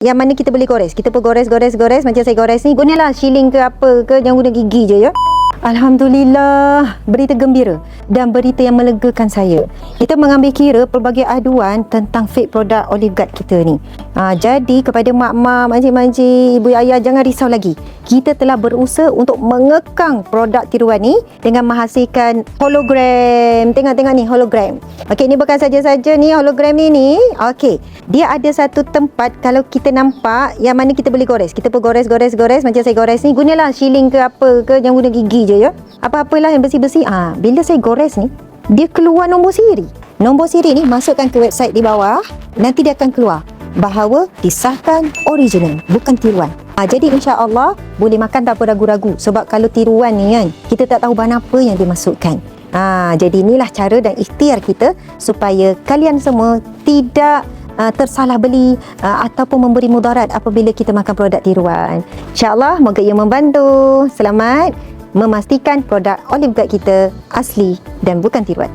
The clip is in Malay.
Yang mana kita boleh gores. Kita pun gores. Macam saya gores ni, gunalah shilling ke apa ke, jangan guna gigi je ya. Alhamdulillah, berita gembira dan berita yang melegakan saya. Kita mengambil kira pelbagai aduan tentang fake produk Olive Guard kita ni. Jadi kepada mak-mak, makcik-makcik, ibu ayah, jangan risau lagi. Kita telah berusaha untuk mengekang produk tiruan ni dengan menghasilkan hologram. Tengok ni hologram. Okey, ni bukan saja-saja ni hologram ni. Okey, dia ada satu tempat kalau kita nampak yang mana kita boleh gores. Kita pun gores. Macam saya gores ni, gunalah shilling ke apa ke, jangan guna gigi je ya. Apa-apalah yang bersih-bersih. Bila saya gores ni, dia keluar nombor siri. Nombor siri ni masukkan ke website di bawah, nanti dia akan keluar bahawa disahkan original, bukan tiruan. Jadi insya-Allah boleh makan tanpa ragu-ragu. Sebab kalau tiruan ni kan, kita tak tahu bahan apa yang dimasukkan. Jadi inilah cara dan ikhtiar kita supaya kalian semua tidak tersalah beli ataupun memberi mudarat apabila kita makan produk tiruan. InsyaAllah moga ia membantu. Selamat memastikan produk Olive Guard kita asli dan bukan tiruan.